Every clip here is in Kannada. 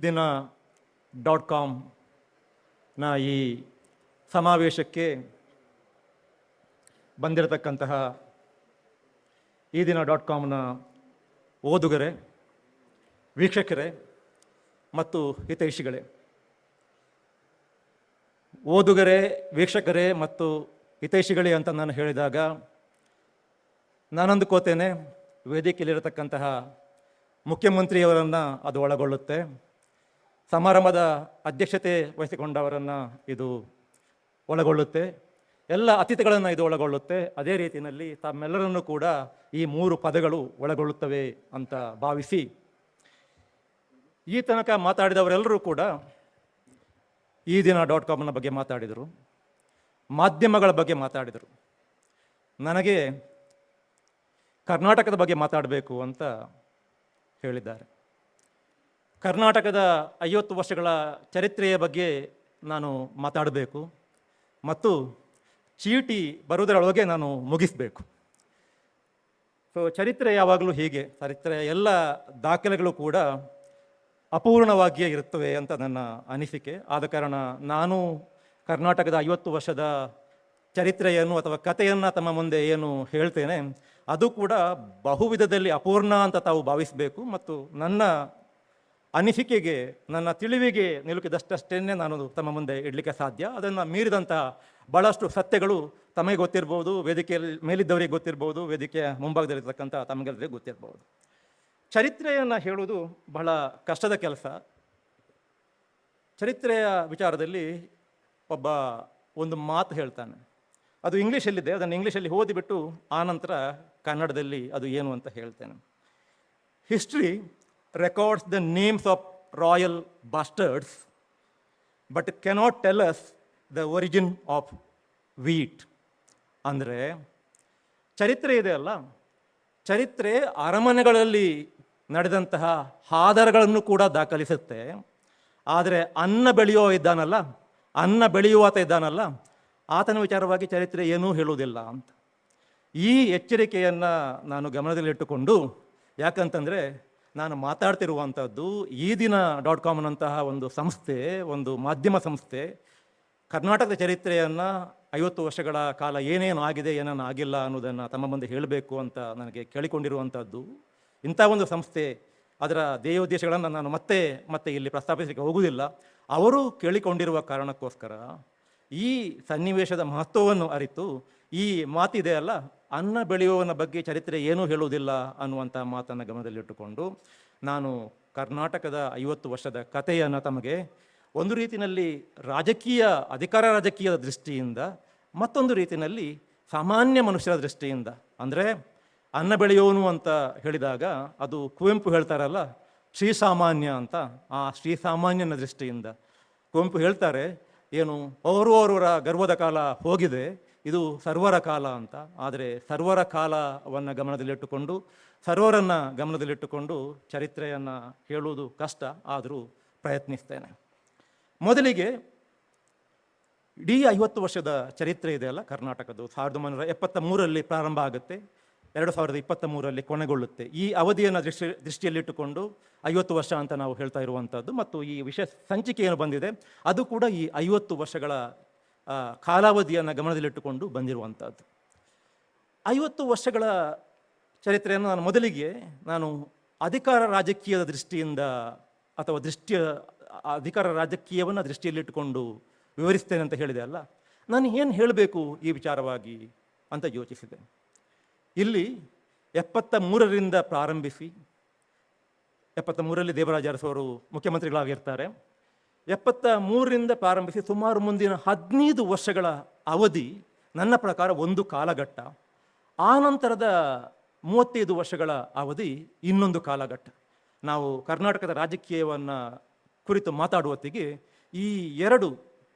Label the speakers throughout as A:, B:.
A: ದಿನ .com ಈ ಸಮಾವೇಶಕ್ಕೆ ಬಂದಿರತಕ್ಕಂತಹ ಈ ದಿನ .com ಓದುಗರೇ, ವೀಕ್ಷಕರೇ ಮತ್ತು ಹಿತೈಷಿಗಳೇ, ಓದುಗರೇ, ವೀಕ್ಷಕರೇ ಮತ್ತು ಹಿತೈಷಿಗಳೇ ಅಂತ ನಾನು ಹೇಳಿದಾಗ ನಾನಂದುಕೋತೇನೆ ವೇದಿಕೆಯಲ್ಲಿರತಕ್ಕಂತಹ ಮುಖ್ಯಮಂತ್ರಿಯವರನ್ನು ಅದು ಒಳಗೊಳ್ಳುತ್ತೆ, ಸಮಾರಂಭದ ಅಧ್ಯಕ್ಷತೆ ವಹಿಸಿಕೊಂಡವರನ್ನು ಇದು ಒಳಗೊಳ್ಳುತ್ತೆ, ಎಲ್ಲ ಅತಿಥಿಗಳನ್ನು ಇದು ಒಳಗೊಳ್ಳುತ್ತೆ. ಅದೇ ರೀತಿಯಲ್ಲಿ ತಮ್ಮೆಲ್ಲರನ್ನು ಕೂಡ ಈ 3 ಪದಗಳು ಒಳಗೊಳ್ಳುತ್ತವೆ ಅಂತ ಭಾವಿಸಿ ಈ ತನಕ ಮಾತಾಡಿದವರೆಲ್ಲರೂ ಕೂಡ ಈ ದಿನ .com ಬಗ್ಗೆ ಮಾತಾಡಿದರು, ಮಾಧ್ಯಮಗಳ ಬಗ್ಗೆ ಮಾತಾಡಿದರು. ನನಗೆ ಕರ್ನಾಟಕದ ಬಗ್ಗೆ ಮಾತಾಡಬೇಕು ಅಂತ ಹೇಳಿದ್ದಾರೆ. ಕರ್ನಾಟಕದ 50 ವರ್ಷಗಳ ಚರಿತ್ರೆಯ ಬಗ್ಗೆ ನಾನು ಮಾತಾಡಬೇಕು ಮತ್ತು ಚೀಟಿ ಬರುವುದರೊಳಗೆ ನಾನು ಮುಗಿಸಬೇಕು. ಚರಿತ್ರೆ ಯಾವಾಗಲೂ ಹೀಗೆ, ಚರಿತ್ರೆಯ ಎಲ್ಲ ದಾಖಲೆಗಳು ಕೂಡ ಅಪೂರ್ಣವಾಗಿಯೇ ಇರುತ್ತವೆ ಅಂತ ನನ್ನ ಅನಿಸಿಕೆ. ಆದ ಕಾರಣ ನಾನು ಕರ್ನಾಟಕದ 50 ವರ್ಷದ ಚರಿತ್ರೆಯನ್ನು ಅಥವಾ ಕಥೆಯನ್ನು ತಮ್ಮ ಮುಂದೆ ಏನು ಹೇಳ್ತೇನೆ ಅದು ಕೂಡ ಬಹುವಿಧದಲ್ಲಿ ಅಪೂರ್ಣ ಅಂತ ತಾವು ಭಾವಿಸಬೇಕು ಮತ್ತು ನನ್ನ ಅನಿಸಿಕೆಗೆ, ನನ್ನ ತಿಳಿವಿಗೆ ನಿಲುಕಿದಷ್ಟನ್ನೇ ನಾನು ತಮ್ಮ ಮುಂದೆ ಇಡಲಿಕ್ಕೆ ಸಾಧ್ಯ. ಅದನ್ನು ಮೀರಿದಂಥ ಭಾಳಷ್ಟು ಸತ್ಯಗಳು ತಮಗೆ ಗೊತ್ತಿರ್ಬೋದು, ವೇದಿಕೆಯಲ್ಲಿ ಮೇಲಿದ್ದವರಿಗೆ ಗೊತ್ತಿರ್ಬೋದು, ವೇದಿಕೆಯ ಮುಂಭಾಗದಲ್ಲಿರ್ತಕ್ಕಂಥ ತಮಗೆಲ್ಲರಿಗೆ ಗೊತ್ತಿರ್ಬೋದು. ಚರಿತ್ರೆಯನ್ನು ಹೇಳುವುದು ಬಹಳ ಕಷ್ಟದ ಕೆಲಸ. ಚರಿತ್ರೆಯ ವಿಚಾರದಲ್ಲಿ ಒಂದು ಮಾತು ಹೇಳ್ತಾನೆ, ಅದು ಇಂಗ್ಲೀಷಲ್ಲಿದೆ, ಅದನ್ನು ಇಂಗ್ಲೀಷಲ್ಲಿ ಓದಿಬಿಟ್ಟು ಆನಂತರ ಕನ್ನಡದಲ್ಲಿ ಅದು ಏನು ಅಂತ ಹೇಳ್ತೇನೆ. History records the names of royal bastards but cannot tell us the origin of wheat. ಅಂದರೆ ಚರಿತ್ರೆ ಇದೆ ಅಲ್ಲ, ಚರಿತ್ರೆ ಅರಮನೆಗಳಲ್ಲಿ ನಡೆದಂತಹ ಆಧಾರಗಳನ್ನು ಕೂಡ ದಾಖಲಿಸುತ್ತೆ. ಆದರೆ ಅನ್ನ ಬೆಳೆಯುವಾತ ಇದ್ದಾನಲ್ಲ ಆತನ ವಿಚಾರವಾಗಿ ಚರಿತ್ರೆ ಏನೂ ಹೇಳುವುದಿಲ್ಲ ಅಂತ. ಈ ಎಚ್ಚರಿಕೆಯನ್ನು ನಾನು ಗಮನದಲ್ಲಿಟ್ಟುಕೊಂಡು, ಯಾಕಂತಂದರೆ ನಾನು ಮಾತಾಡ್ತಿರುವಂಥದ್ದು ಈ ದಿನ .com ಅನ್ನಂತಹ ಒಂದು ಸಂಸ್ಥೆ, ಒಂದು ಮಾಧ್ಯಮ ಸಂಸ್ಥೆ ಕರ್ನಾಟಕದ ಚರಿತ್ರೆಯನ್ನು 50 ವರ್ಷಗಳ ಕಾಲ ಏನೇನು ಆಗಿದೆ, ಏನೇನು ಆಗಿಲ್ಲ ಅನ್ನೋದನ್ನು ತಮ್ಮ ಮುಂದೆ ಹೇಳಬೇಕು ಅಂತ ನನಗೆ ಕೇಳಿಕೊಂಡಿರುವಂಥದ್ದು. ಇಂಥ ಒಂದು ಸಂಸ್ಥೆ, ಅದರ ಧ್ಯೇಯೋದ್ದೇಶಗಳನ್ನು ನಾನು ಮತ್ತೆ ಇಲ್ಲಿ ಪ್ರಸ್ತಾಪಿಸಲಿಕ್ಕೆ ಹೋಗುವುದಿಲ್ಲ. ಅವರು ಕೇಳಿಕೊಂಡಿರುವ ಕಾರಣಕ್ಕೋಸ್ಕರ ಈ ಸನ್ನಿವೇಶದ ಮಹತ್ವವನ್ನು ಅರಿತು ಈ ಮಾತಿದೆ ಅಲ್ಲ, ಅನ್ನ ಬೆಳೆಯುವವನ ಬಗ್ಗೆ ಚರಿತ್ರೆ ಏನೂ ಹೇಳುವುದಿಲ್ಲ ಅನ್ನುವಂಥ ಮಾತನ್ನು ಗಮನದಲ್ಲಿಟ್ಟುಕೊಂಡು ನಾನು ಕರ್ನಾಟಕದ 50 ವರ್ಷದ ಕಥೆಯನ್ನು ತಮಗೆ ಒಂದು ರೀತಿಯಲ್ಲಿ ಅಧಿಕಾರ ರಾಜಕೀಯದ ದೃಷ್ಟಿಯಿಂದ, ಮತ್ತೊಂದು ರೀತಿಯಲ್ಲಿ ಸಾಮಾನ್ಯ ಮನುಷ್ಯರ ದೃಷ್ಟಿಯಿಂದ, ಅಂದರೆ ಅನ್ನ ಬೆಳೆಯೋನು ಅಂತ ಹೇಳಿದಾಗ ಅದು ಕುವೆಂಪು ಹೇಳ್ತಾರಲ್ಲ ಶ್ರೀಸಾಮಾನ್ಯ ಅಂತ, ಆ ಶ್ರೀಸಾಮಾನ್ಯನ ದೃಷ್ಟಿಯಿಂದ ಕುವೆಂಪು ಹೇಳ್ತಾರೆ ಏನು, ಅವರವರ ಗರ್ವದ ಕಾಲ ಹೋಗಿದೆ, ಇದು ಸರ್ವರ ಕಾಲ ಅಂತ. ಆದರೆ ಸರ್ವರ ಕಾಲವನ್ನು ಸರ್ವರನ್ನು ಗಮನದಲ್ಲಿಟ್ಟುಕೊಂಡು ಚರಿತ್ರೆಯನ್ನು ಹೇಳುವುದು ಕಷ್ಟ, ಆದರೂ ಪ್ರಯತ್ನಿಸ್ತೇನೆ. ಮೊದಲಿಗೆ ಇಡೀ 50 ವರ್ಷದ ಚರಿತ್ರೆ ಇದೆಯಲ್ಲ ಕರ್ನಾಟಕದ್ದು, 1973ರಲ್ಲಿ ಪ್ರಾರಂಭ ಆಗುತ್ತೆ, 2023ರಲ್ಲಿ ಕೊನೆಗೊಳ್ಳುತ್ತೆ. ಈ ಅವಧಿಯನ್ನು ದೃಷ್ಟಿಯಲ್ಲಿಟ್ಟುಕೊಂಡು 50 ವರ್ಷ ಅಂತ ನಾವು ಹೇಳ್ತಾ ಇರುವಂಥದ್ದು. ಮತ್ತು ಈ ವಿಷಯ ಸಂಚಿಕೆ ಏನು ಬಂದಿದೆ ಅದು ಕೂಡ ಈ 50 ವರ್ಷಗಳ ಕಾಲಾವಧಿಯನ್ನು ಗಮನದಲ್ಲಿಟ್ಟುಕೊಂಡು ಬಂದಿರುವಂಥದ್ದು. 50 ವರ್ಷಗಳ ಚರಿತ್ರೆಯನ್ನು ನಾನು ಅಧಿಕಾರ ರಾಜಕೀಯದ ದೃಷ್ಟಿಯಿಂದ ಅಥವಾ ಅಧಿಕಾರ ರಾಜಕೀಯವನ್ನು ದೃಷ್ಟಿಯಲ್ಲಿಟ್ಟುಕೊಂಡು ವಿವರಿಸ್ತೇನೆ ಅಂತ ಹೇಳಿದೆ ಅಲ್ಲ, ನಾನು ಏನು ಹೇಳಬೇಕು ಈ ವಿಚಾರವಾಗಿ ಅಂತ ಯೋಚಿಸಿದೆ. ಇಲ್ಲಿ 73ರಿಂದ ಪ್ರಾರಂಭಿಸಿ, 73ರಲ್ಲಿ ದೇವರಾಜ ಅರಸವರು ಮುಖ್ಯಮಂತ್ರಿಗಳಾಗಿರ್ತಾರೆ. 73ರಿಂದ ಪ್ರಾರಂಭಿಸಿ ಸುಮಾರು ಮುಂದಿನ 15 ವರ್ಷಗಳ ಅವಧಿ ನನ್ನ ಪ್ರಕಾರ ಒಂದು ಕಾಲಘಟ್ಟ. ಆನಂತರದ 35 ವರ್ಷಗಳ ಅವಧಿ ಇನ್ನೊಂದು ಕಾಲಘಟ್ಟ. ನಾವು ಕರ್ನಾಟಕದ ರಾಜಕೀಯವನ್ನು ಕುರಿತು ಮಾತಾಡುವತ್ತಿಗೆ ಈ 2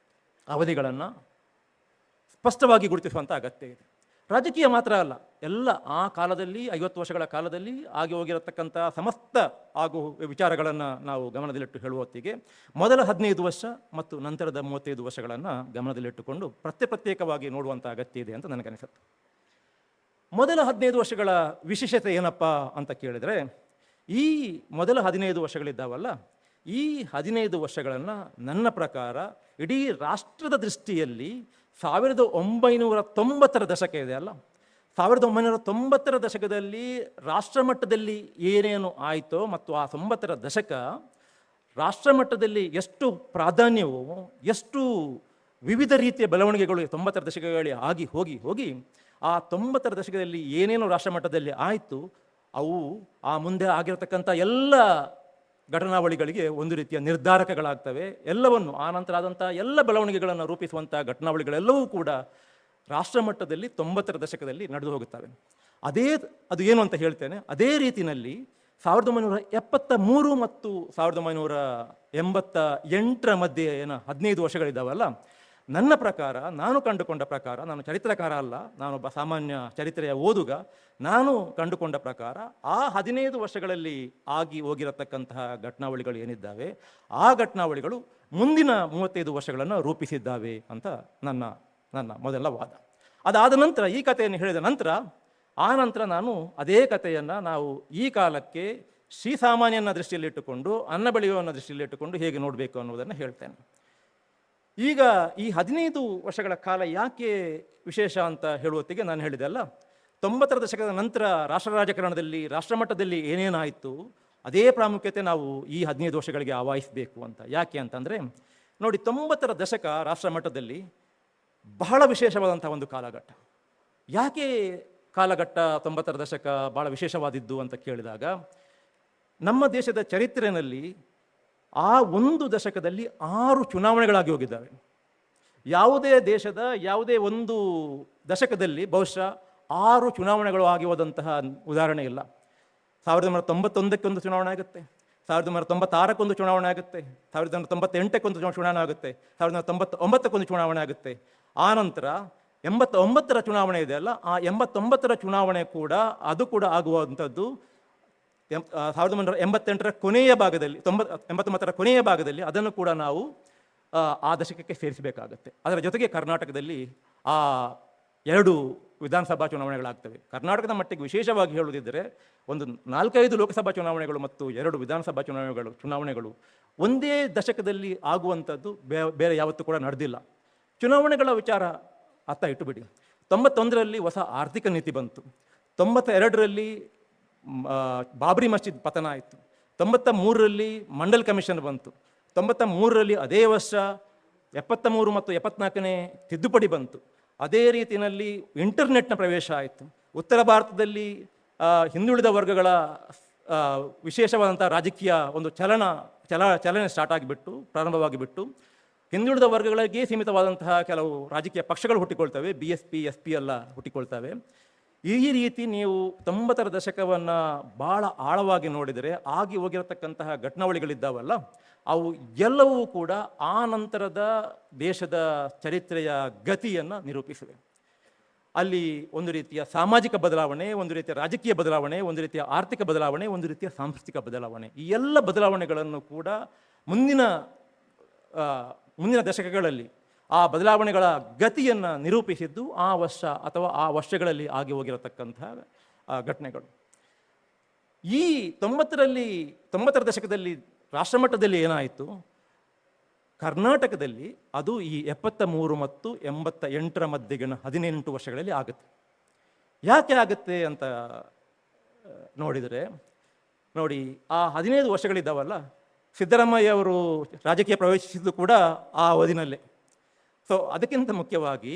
A: ಅವಧಿಗಳನ್ನು ಸ್ಪಷ್ಟವಾಗಿ ಗುರುತಿಸುವಂಥ ಅಗತ್ಯ ಇದೆ. ರಾಜಕೀಯ ಮಾತ್ರ ಅಲ್ಲ, ಎಲ್ಲ ಆ ಕಾಲದಲ್ಲಿ 50 ವರ್ಷಗಳ ಕಾಲದಲ್ಲಿ ಆಗಿ ಹೋಗಿರತಕ್ಕಂಥ ಸಮಸ್ತ ವಿಚಾರಗಳನ್ನು ನಾವು ಗಮನದಲ್ಲಿಟ್ಟು ಹೇಳುವತ್ತಿಗೆ ಮೊದಲ 15 ವರ್ಷ ಮತ್ತು ನಂತರದ 35 ವರ್ಷಗಳನ್ನು ಗಮನದಲ್ಲಿಟ್ಟುಕೊಂಡು ಪ್ರತ್ಯೇಕವಾಗಿ ನೋಡುವಂಥ ಅಗತ್ಯ ಇದೆ ಅಂತ ನನಗನಿಸುತ್ತೆ. ಮೊದಲ 15 ವರ್ಷಗಳ ವಿಶೇಷತೆ ಏನಪ್ಪ ಅಂತ ಕೇಳಿದರೆ, ಈ ಮೊದಲ 15 ವರ್ಷಗಳಿದ್ದಾವಲ್ಲ, ಈ 15 ವರ್ಷಗಳನ್ನು ನನ್ನ ಪ್ರಕಾರ ಇಡೀ ರಾಷ್ಟ್ರದ ದೃಷ್ಟಿಯಲ್ಲಿ 1990ರ ದಶಕ ಇದೆ ಅಲ್ಲ, 1990ರ ದಶಕದಲ್ಲಿ ರಾಷ್ಟ್ರಮಟ್ಟದಲ್ಲಿ ಏನೇನು ಆಯಿತೋ ಮತ್ತು ಆ 90ರ ದಶಕ ರಾಷ್ಟ್ರಮಟ್ಟದಲ್ಲಿ ಎಷ್ಟು ಪ್ರಾಧಾನ್ಯವೋ, ಎಷ್ಟು ವಿವಿಧ ರೀತಿಯ ಬೆಳವಣಿಗೆಗಳು 90ರ ದಶಕಗಳಲ್ಲಿ ಆಗಿ ಹೋಗಿ ಹೋಗಿ ಆ 90ರ ದಶಕದಲ್ಲಿ ಏನೇನು ರಾಷ್ಟ್ರಮಟ್ಟದಲ್ಲಿ ಆಯಿತು ಅವು ಆ ಮುಂದೆ ಆಗಿರತಕ್ಕಂಥ ಎಲ್ಲ ಘಟನಾವಳಿಗಳಿಗೆ ಒಂದು ರೀತಿಯ ನಿರ್ಧಾರಕಗಳಾಗ್ತವೆ. ಎಲ್ಲವನ್ನು ಆ ನಂತರ ಆದಂಥ ಎಲ್ಲ ಬೆಳವಣಿಗೆಗಳನ್ನು ರೂಪಿಸುವಂಥ ಘಟನಾವಳಿಗಳೆಲ್ಲವೂ ಕೂಡ ರಾಷ್ಟ್ರಮಟ್ಟದಲ್ಲಿ 90ರ ದಶಕದಲ್ಲಿ ನಡೆದು ಹೋಗುತ್ತವೆ. ಅದು ಏನು ಅಂತ ಹೇಳ್ತೇನೆ. ಅದೇ ರೀತಿಯಲ್ಲಿ 1973 ಮತ್ತು 1988ರ ಮಧ್ಯೆ ಏನು 15 ವರ್ಷಗಳಿದ್ದಾವಲ್ಲ, ನನ್ನ ಪ್ರಕಾರ, ನಾನು ಕಂಡುಕೊಂಡ ಪ್ರಕಾರ, ನಾನು ಚರಿತ್ರಕಾರ ಅಲ್ಲ, ನಾನೊಬ್ಬ ಸಾಮಾನ್ಯ ಚರಿತ್ರೆಯ ಓದುಗ, ನಾನು ಕಂಡುಕೊಂಡ ಪ್ರಕಾರ ಆ 15 ವರ್ಷಗಳಲ್ಲಿ ಆಗಿ ಹೋಗಿರತಕ್ಕಂತಹ ಘಟನಾವಳಿಗಳು ಏನಿದ್ದಾವೆ ಆ ಘಟನಾವಳಿಗಳು ಮುಂದಿನ 35 ವರ್ಷಗಳನ್ನು ರೂಪಿಸಿದ್ದಾವೆ ಅಂತ ನನ್ನ ಮೊದಲ ವಾದ. ಅದಾದ ನಂತರ ಈ ಕಥೆಯನ್ನು ಹೇಳಿದ ನಂತರ ನಾನು ಅದೇ ಕಥೆಯನ್ನು ನಾವು ಈ ಕಾಲಕ್ಕೆ ಶ್ರೀಸಾಮಾನ್ಯನ ದೃಷ್ಟಿಯಲ್ಲಿಟ್ಟುಕೊಂಡು, ಅನ್ನ ಬೆಳೆಯುವನ್ನ ದೃಷ್ಟಿಯಲ್ಲಿಟ್ಟುಕೊಂಡು ಹೇಗೆ ನೋಡಬೇಕು ಅನ್ನೋದನ್ನು ಹೇಳ್ತೇನೆ. ಈಗ ಈ 15 ವರ್ಷಗಳ ಕಾಲ ಯಾಕೆ ವಿಶೇಷ ಅಂತ ಹೇಳುವತ್ತಿಗೆ ನಾನು ಹೇಳಿದೆ ಅಲ್ಲ, 90ರ ದಶಕದ ನಂತರ ರಾಷ್ಟ್ರ ರಾಜಕಾರಣದಲ್ಲಿ ರಾಷ್ಟ್ರಮಟ್ಟದಲ್ಲಿ ಏನೇನಾಯಿತು ಅದೇ ಪ್ರಾಮುಖ್ಯತೆ ನಾವು ಈ 15 ವರ್ಷಗಳಿಗೆ ಆವಾಹಿಸಬೇಕು ಅಂತ. ಯಾಕೆ ಅಂತಂದರೆ ನೋಡಿ, 90ರ ದಶಕ ರಾಷ್ಟ್ರಮಟ್ಟದಲ್ಲಿ ಬಹಳ ವಿಶೇಷವಾದಂಥ ಒಂದು ಕಾಲಘಟ್ಟ. ಯಾಕೆ ಕಾಲಘಟ್ಟ 90ರ ದಶಕ ಬಹಳ ವಿಶೇಷವಾದಿದ್ದು ಅಂತ ಕೇಳಿದಾಗ, ನಮ್ಮ ದೇಶದ ಚರಿತ್ರೆಯಲ್ಲಿ ಆ ಒಂದು ದಶಕದಲ್ಲಿ 6 ಚುನಾವಣೆಗಳಾಗಿ ಹೋಗಿದ್ದಾವೆ. ಯಾವುದೇ ದೇಶದ ಯಾವುದೇ ಒಂದು ದಶಕದಲ್ಲಿ ಬಹುಶಃ 6 ಚುನಾವಣೆಗಳು ಆಗಿ ಹೋದಂತಹ ಉದಾಹರಣೆ ಇಲ್ಲ. 1991ಕ್ಕೆ ಒಂದು ಚುನಾವಣೆ ಆಗುತ್ತೆ, 1996ಕ್ಕೊಂದು ಚುನಾವಣೆ ಆಗುತ್ತೆ, 1998ಕ್ಕೊಂದು ಚುನಾವಣೆ ಆಗುತ್ತೆ, 1999ಕ್ಕೊಂದು ಚುನಾವಣೆ ಆಗುತ್ತೆ. ಆ ನಂತರ 89ರ ಚುನಾವಣೆ ಇದೆ ಅಲ್ಲ, ಆ 89ರ ಚುನಾವಣೆ ಕೂಡ ಅದು ಕೂಡ ಆಗುವಂಥದ್ದು 1988ರ ಕೊನೆಯ ಭಾಗದಲ್ಲಿ, 89ರ ಕೊನೆಯ ಭಾಗದಲ್ಲಿ ಅದನ್ನು ಕೂಡ ನಾವು ಆ ದಶಕಕ್ಕೆ ಸೇರಿಸಬೇಕಾಗತ್ತೆ. ಅದರ ಜೊತೆಗೆ ಕರ್ನಾಟಕದಲ್ಲಿ ಆ 2 ವಿಧಾನಸಭಾ ಚುನಾವಣೆಗಳಾಗ್ತವೆ. ಕರ್ನಾಟಕದ ಮಟ್ಟಿಗೆ ವಿಶೇಷವಾಗಿ ಹೇಳುವುದಿದ್ದರೆ ಒಂದು 4-5 ಲೋಕಸಭಾ ಚುನಾವಣೆಗಳು ಮತ್ತು 2 ವಿಧಾನಸಭಾ ಚುನಾವಣೆಗಳು ಒಂದೇ ದಶಕದಲ್ಲಿ ಆಗುವಂಥದ್ದು ಬೇರೆ ಯಾವತ್ತೂ ಕೂಡ ನಡೆದಿಲ್ಲ. ಚುನಾವಣೆಗಳ ವಿಚಾರ ಅರ್ಥ ಇಟ್ಟುಬಿಡಿ. 91ರಲ್ಲಿ ಹೊಸ ಆರ್ಥಿಕ ನೀತಿ ಬಂತು, 92ರಲ್ಲಿ ಬಾಬ್ರಿ ಮಸ್ಜಿದ್ ಪತನ ಆಯಿತು, 93ರಲ್ಲಿ ಮಂಡಲ್ ಕಮಿಷನ್ ಬಂತು, 93ರಲ್ಲಿ ಅದೇ ವರ್ಷ 73 ಮತ್ತು 74ನೇ ತಿದ್ದುಪಡಿ ಬಂತು. ಅದೇ ರೀತಿಯಲ್ಲಿ ಇಂಟರ್ನೆಟ್ನ ಪ್ರವೇಶ ಆಯಿತು. ಉತ್ತರ ಭಾರತದಲ್ಲಿ ಹಿಂದುಳಿದ ವರ್ಗಗಳ ವಿಶೇಷವಾದಂಥ ರಾಜಕೀಯ ಒಂದು ಚಲನೆ ಪ್ರಾರಂಭವಾಗಿಬಿಟ್ಟು ಹಿಂದುಳಿದ ವರ್ಗಗಳಿಗೆ ಸೀಮಿತವಾದಂತಹ ಕೆಲವು ರಾಜಕೀಯ ಪಕ್ಷಗಳು ಹುಟ್ಟಿಕೊಳ್ತವೆ, BSP SP ಎಲ್ಲ ಹುಟ್ಟಿಕೊಳ್ತವೆ. ಈ ರೀತಿ ನೀವು 90ರ ದಶಕವನ್ನು ಭಾಳ ಆಳವಾಗಿ ನೋಡಿದರೆ ಆಗಿ ಹೋಗಿರತಕ್ಕಂತಹ ಘಟನಾವಳಿಗಳಿದ್ದಾವಲ್ಲ, ಅವು ಎಲ್ಲವೂ ಕೂಡ ಆ ನಂತರದ ದೇಶದ ಚರಿತ್ರೆಯ ಗತಿಯನ್ನು ನಿರೂಪಿಸಿವೆ. ಅಲ್ಲಿ ಒಂದು ರೀತಿಯ ಸಾಮಾಜಿಕ ಬದಲಾವಣೆ, ಒಂದು ರೀತಿಯ ರಾಜಕೀಯ ಬದಲಾವಣೆ, ಒಂದು ರೀತಿಯ ಆರ್ಥಿಕ ಬದಲಾವಣೆ, ಒಂದು ರೀತಿಯ ಸಾಂಸ್ಕೃತಿಕ ಬದಲಾವಣೆ, ಈ ಎಲ್ಲ ಬದಲಾವಣೆಗಳನ್ನು ಕೂಡ ಮುಂದಿನ ದಶಕಗಳಲ್ಲಿ ಆ ಬದಲಾವಣೆಗಳ ಗತಿಯನ್ನು ನಿರೂಪಿಸಿದ್ದು ಆ ವರ್ಷ ಅಥವಾ ಆ ವರ್ಷಗಳಲ್ಲಿ ಆಗಿ ಹೋಗಿರತಕ್ಕಂತಹ ಘಟನೆಗಳು. ಈ 90ರ ದಶಕದಲ್ಲಿ ರಾಷ್ಟ್ರಮಟ್ಟದಲ್ಲಿ ಏನಾಯಿತು, ಕರ್ನಾಟಕದಲ್ಲಿ ಅದು ಈ 73 ಮತ್ತು 88ರ ಮಧ್ಯಗಿನ 18 ವರ್ಷಗಳಲ್ಲಿ ಆಗುತ್ತೆ. ಯಾಕೆ ಆಗುತ್ತೆ ಅಂತ ನೋಡಿದರೆ ನೋಡಿ, ಆ 15 ವರ್ಷಗಳಿದ್ದಾವಲ್ಲ, ಸಿದ್ದರಾಮಯ್ಯ ಅವರು ರಾಜಕೀಯ ಪ್ರವೇಶಿಸಿದ್ದು ಕೂಡ ಆ ಅವಧಿನಲ್ಲೇ. ಸೊ ಅದಕ್ಕಿಂತ ಮುಖ್ಯವಾಗಿ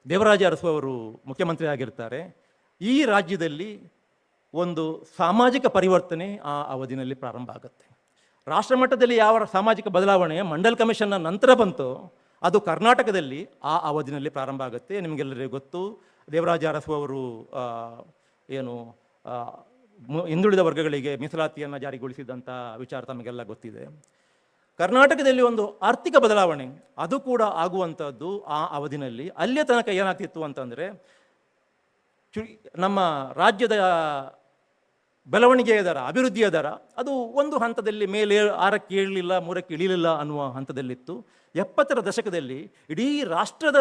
A: ದೇವರಾಜ ಅರಸು ಅವರು ಮುಖ್ಯಮಂತ್ರಿ ಆಗಿರ್ತಾರೆ. ಈ ರಾಜ್ಯದಲ್ಲಿ ಒಂದು ಸಾಮಾಜಿಕ ಪರಿವರ್ತನೆ ಆ ಅವಧಿನಲ್ಲಿ ಪ್ರಾರಂಭ ಆಗುತ್ತೆ. ರಾಷ್ಟ್ರಮಟ್ಟದಲ್ಲಿ ಯಾವ ಸಾಮಾಜಿಕ ಬದಲಾವಣೆ ಮಂಡಲ್ ಕಮಿಷನ್ನ ನಂತರ ಬಂತೋ ಅದು ಕರ್ನಾಟಕದಲ್ಲಿ ಆ ಅವಧಿನಲ್ಲಿ ಪ್ರಾರಂಭ ಆಗುತ್ತೆ. ನಿಮಗೆಲ್ಲರಿಗೂ ಗೊತ್ತು, ದೇವರಾಜ ಅರಸು ಅವರು ಹಿಂದುಳಿದ ವರ್ಗಗಳಿಗೆ ಮೀಸಲಾತಿಯನ್ನು ಜಾರಿಗೊಳಿಸಿದಂಥ ವಿಚಾರ ತಮಗೆಲ್ಲ ಗೊತ್ತಿದೆ. ಕರ್ನಾಟಕದಲ್ಲಿ ಒಂದು ಆರ್ಥಿಕ ಬದಲಾವಣೆ ಅದು ಕೂಡ ಆಗುವಂಥದ್ದು ಆ ಅವಧಿನಲ್ಲಿ. ಅಲ್ಲಿಯ ತನಕ ಏನಾಗ್ತಿತ್ತು ಅಂತಂದರೆ, ನಮ್ಮ ರಾಜ್ಯದ ಬೆಳವಣಿಗೆಯ ದರ, ಅಭಿವೃದ್ಧಿಯ ದರ ಅದು ಒಂದು ಹಂತದಲ್ಲಿ ಮೇಲೆ 6ಕ್ಕೆ ಏಳಲಿಲ್ಲ, 3ಕ್ಕೆ ಇಳಿಲಿಲ್ಲ ಅನ್ನುವ ಹಂತದಲ್ಲಿತ್ತು. 70ರ ದಶಕದಲ್ಲಿ ಇಡೀ ರಾಷ್ಟ್ರದ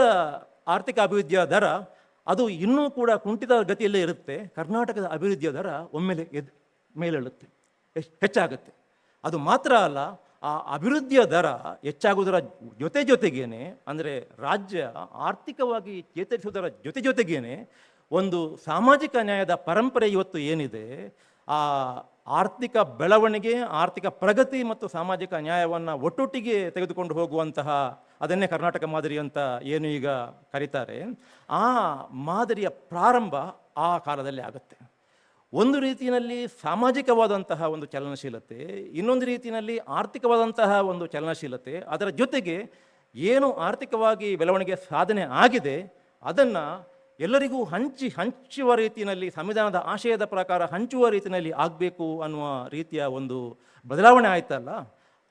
A: ಆರ್ಥಿಕ ಅಭಿವೃದ್ಧಿಯ ದರ ಅದು ಇನ್ನೂ ಕೂಡ ಕುಂಠಿತ ಗತಿಯಲ್ಲೇ ಇರುತ್ತೆ. ಕರ್ನಾಟಕದ ಅಭಿವೃದ್ಧಿಯ ದರ ಒಮ್ಮೆಲೆ ಮೇಲೇಳುತ್ತೆ, ಹೆಚ್ಚಾಗುತ್ತೆ. ಅದು ಮಾತ್ರ ಅಲ್ಲ, ಆ ಅಭಿವೃದ್ಧಿಯ ದರ ಹೆಚ್ಚಾಗುವುದರ ಜೊತೆಗೇನೆ, ಅಂದರೆ ರಾಜ್ಯ ಆರ್ಥಿಕವಾಗಿ ಚೇತರಿಸುವುದರ ಜೊತೆಗೇನೆ ಒಂದು ಸಾಮಾಜಿಕ ನ್ಯಾಯದ ಪರಂಪರೆ ಇವತ್ತು ಏನಿದೆ, ಆ ಆರ್ಥಿಕ ಬೆಳವಣಿಗೆ, ಆರ್ಥಿಕ ಪ್ರಗತಿ ಮತ್ತು ಸಾಮಾಜಿಕ ನ್ಯಾಯವನ್ನು ಒಟ್ಟೊಟ್ಟಿಗೆ ತೆಗೆದುಕೊಂಡು ಹೋಗುವಂತಹ, ಅದನ್ನೇ ಕರ್ನಾಟಕ ಮಾದರಿ ಅಂತ ಏನು ಈಗ ಕರೀತಾರೆ, ಆ ಮಾದರಿಯ ಪ್ರಾರಂಭ ಆ ಕಾಲದಲ್ಲಿ ಆಗುತ್ತೆ. ಒಂದು ರೀತಿಯಲ್ಲಿ ಸಾಮಾಜಿಕವಾದಂತಹ ಒಂದು ಚಲನಶೀಲತೆ, ಇನ್ನೊಂದು ರೀತಿಯಲ್ಲಿ ಆರ್ಥಿಕವಾದಂತಹ ಒಂದು ಚಲನಶೀಲತೆ, ಅದರ ಜೊತೆಗೆ ಏನು ಆರ್ಥಿಕವಾಗಿ ಬೆಳವಣಿಗೆ ಸಾಧನೆ ಆಗಿದೆ ಅದನ್ನು ಎಲ್ಲರಿಗೂ ಹಂಚುವ ರೀತಿಯಲ್ಲಿ, ಸಂವಿಧಾನದ ಆಶಯದ ಪ್ರಕಾರ ಹಂಚುವ ರೀತಿಯಲ್ಲಿ ಆಗಬೇಕು ಅನ್ನುವ ರೀತಿಯ ಒಂದು ಬದಲಾವಣೆ ಆಯ್ತಲ್ಲ,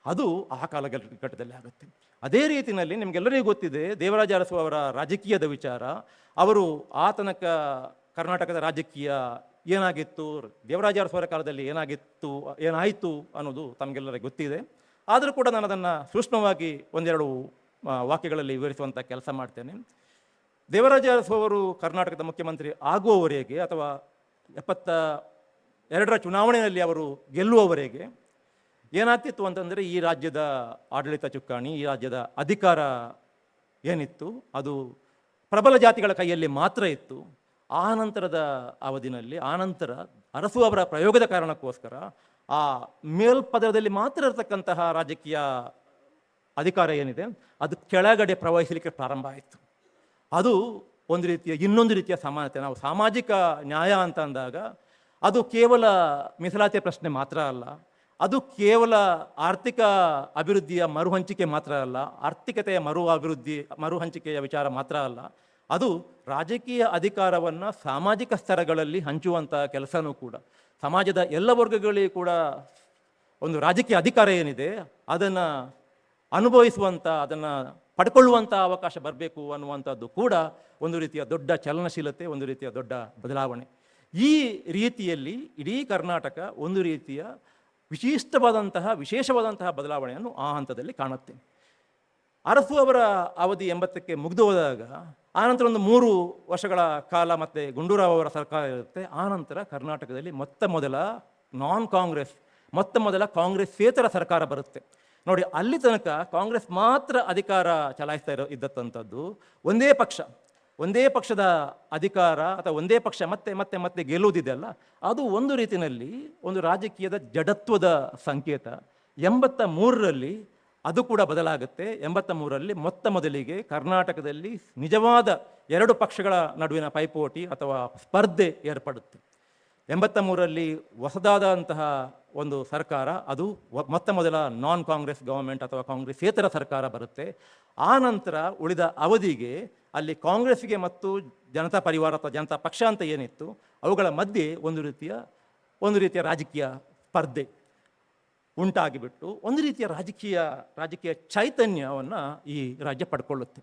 A: ಅದು ಆ ಕಾಲಘಟ್ಟದಲ್ಲಿ ಆಗುತ್ತೆ. ಅದೇ ರೀತಿಯಲ್ಲಿ ನಿಮಗೆಲ್ಲರಿಗೂ ಗೊತ್ತಿದೆ ದೇವರಾಜ ಅರಸು ಅವರ ರಾಜಕೀಯದ ವಿಚಾರ. ಅವರು ಆ ತನಕ ಕರ್ನಾಟಕದ ರಾಜಕೀಯ ಏನಾಗಿತ್ತು, ದೇವರಾಜ ಅರಸು ಅವರ ಕಾಲದಲ್ಲಿ ಏನಾಯಿತು ಅನ್ನೋದು ತಮಗೆಲ್ಲರಿಗೂ ಗೊತ್ತಿದೆ. ಆದರೂ ಕೂಡ ನಾನು ಅದನ್ನು ಸೂಕ್ಷ್ಮವಾಗಿ ಒಂದೆರಡು ವಾಕ್ಯಗಳಲ್ಲಿ ವಿವರಿಸುವಂಥ ಕೆಲಸ ಮಾಡ್ತೇನೆ. ದೇವರಾಜ ಅರಸು ಅವರು ಕರ್ನಾಟಕದ ಮುಖ್ಯಮಂತ್ರಿ ಆಗುವವರೆಗೆ, ಅಥವಾ 72ರ ಚುನಾವಣೆಯಲ್ಲಿ ಅವರು ಗೆಲ್ಲುವವರೆಗೆ ಏನಾಗ್ತಿತ್ತು ಅಂತಂದರೆ, ಈ ರಾಜ್ಯದ ಆಡಳಿತ ಚುಕ್ಕಾಣಿ, ಈ ರಾಜ್ಯದ ಅಧಿಕಾರ ಏನಿತ್ತು ಅದು ಪ್ರಬಲ ಜಾತಿಗಳ ಕೈಯಲ್ಲಿ ಮಾತ್ರ ಇತ್ತು. ಆನಂತರದ ಅವಧಿನಲ್ಲಿ, ಆನಂತರ ಅರಸು ಅವರ ಪ್ರಯೋಗದ ಕಾರಣಕ್ಕೋಸ್ಕರ ಆ ಮೇಲ್ಪದರದಲ್ಲಿ ಮಾತ್ರ ಇರತಕ್ಕಂತಹ ರಾಜಕೀಯ ಅಧಿಕಾರ ಏನಿದೆ ಅದು ಕೆಳಗಡೆ ಪ್ರವಹಿಸಲಿಕ್ಕೆ ಪ್ರಾರಂಭ ಆಯಿತು. ಅದು ಇನ್ನೊಂದು ರೀತಿಯ ಸಮಾನತೆ. ನಾವು ಸಾಮಾಜಿಕ ನ್ಯಾಯ ಅಂತ ಅಂದಾಗ ಅದು ಕೇವಲ ಮೀಸಲಾತಿಯ ಪ್ರಶ್ನೆ ಮಾತ್ರ ಅಲ್ಲ, ಅದು ಕೇವಲ ಆರ್ಥಿಕ ಅಭಿವೃದ್ಧಿಯ ಮರುಹಂಚಿಕೆ ಮಾತ್ರ ಅಲ್ಲ, ಆರ್ಥಿಕತೆಯ ಮರುಹಂಚಿಕೆಯ ವಿಚಾರ ಮಾತ್ರ ಅಲ್ಲ, ಅದು ರಾಜಕೀಯ ಅಧಿಕಾರವನ್ನು ಸಾಮಾಜಿಕ ಸ್ತರಗಳಲ್ಲಿ ಹಂಚುವಂಥ ಕೆಲಸನೂ ಕೂಡ. ಸಮಾಜದ ಎಲ್ಲ ವರ್ಗಗಳಿಗೆ ಕೂಡ ಒಂದು ರಾಜಕೀಯ ಅಧಿಕಾರ ಏನಿದೆ ಅದನ್ನು ಅನುಭವಿಸುವಂಥ, ಅದನ್ನು ಪಡ್ಕೊಳ್ಳುವಂಥ ಅವಕಾಶ ಬರಬೇಕು ಅನ್ನುವಂಥದ್ದು ಕೂಡ ಒಂದು ರೀತಿಯ ದೊಡ್ಡ ಚಲನಶೀಲತೆ, ಒಂದು ರೀತಿಯ ದೊಡ್ಡ ಬದಲಾವಣೆ. ಈ ರೀತಿಯಲ್ಲಿ ಇಡೀ ಕರ್ನಾಟಕ ಒಂದು ರೀತಿಯ ವಿಶೇಷವಾದಂತಹ ಬದಲಾವಣೆಯನ್ನು ಆ ಹಂತದಲ್ಲಿ ಕಾಣುತ್ತೆ. ಅರಸು ಅವರ ಅವಧಿ 80ಕ್ಕೆ ಮುಗಿದು ಹೋದಾಗ ಆನಂತರ ಒಂದು 3 ವರ್ಷಗಳ ಕಾಲ ಮತ್ತೆ ಗುಂಡೂರಾವ್ ಅವರ ಸರ್ಕಾರ ಇರುತ್ತೆ. ಆನಂತರ ಕರ್ನಾಟಕದಲ್ಲಿ ಮೊತ್ತ ಮೊದಲ ಕಾಂಗ್ರೆಸ್ಸೇತರ ಸರ್ಕಾರ ಬರುತ್ತೆ. ನೋಡಿ, ಅಲ್ಲಿ ತನಕ ಕಾಂಗ್ರೆಸ್ ಮಾತ್ರ ಅಧಿಕಾರ ಚಲಾಯಿಸ್ತಾ ಇದ್ದಂಥದ್ದು, ಒಂದೇ ಪಕ್ಷದ ಅಧಿಕಾರ ಅಥವಾ ಒಂದೇ ಪಕ್ಷ ಮತ್ತೆ ಗೆಲ್ಲುವುದಿದೆಯಲ್ಲ, ಅದು ಒಂದು ರೀತಿಯಲ್ಲಿ ಒಂದು ರಾಜಕೀಯದ ಜಡತ್ವದ ಸಂಕೇತ. 83ರಲ್ಲಿ ಅದು ಕೂಡ ಬದಲಾಗುತ್ತೆ. 83ರಲ್ಲಿ ಮೊದಲಿಗೆ ಕರ್ನಾಟಕದಲ್ಲಿ ನಿಜವಾದ 2 ಪಕ್ಷಗಳ ನಡುವಿನ ಪೈಪೋಟಿ ಅಥವಾ ಸ್ಪರ್ಧೆ ಏರ್ಪಡುತ್ತೆ. 83ರಲ್ಲಿ ಹೊಸದಾದಂತಹ ಒಂದು ಸರ್ಕಾರ, ಅದು ಮೊದಲ ನಾನ್ ಕಾಂಗ್ರೆಸ್ ಗವರ್ಮೆಂಟ್ ಅಥವಾ ಕಾಂಗ್ರೆಸ್ಸೇತರ ಸರ್ಕಾರ ಬರುತ್ತೆ. ಆ ನಂತರ ಉಳಿದ ಅವಧಿಗೆ ಅಲ್ಲಿ ಕಾಂಗ್ರೆಸ್ಗೆ ಮತ್ತು ಜನತಾ ಪರಿವಾರ ಅಥವಾ ಜನತಾ ಪಕ್ಷ ಅಂತ ಏನಿತ್ತು ಅವುಗಳ ಮಧ್ಯೆ ಒಂದು ರೀತಿಯ ರಾಜಕೀಯ ಸ್ಪರ್ಧೆ ಉಂಟಾಗಿಬಿಟ್ಟು ಒಂದು ರೀತಿಯ ರಾಜಕೀಯ ಚೈತನ್ಯವನ್ನು ಈ ರಾಜ್ಯ ಪಡ್ಕೊಳ್ಳುತ್ತೆ.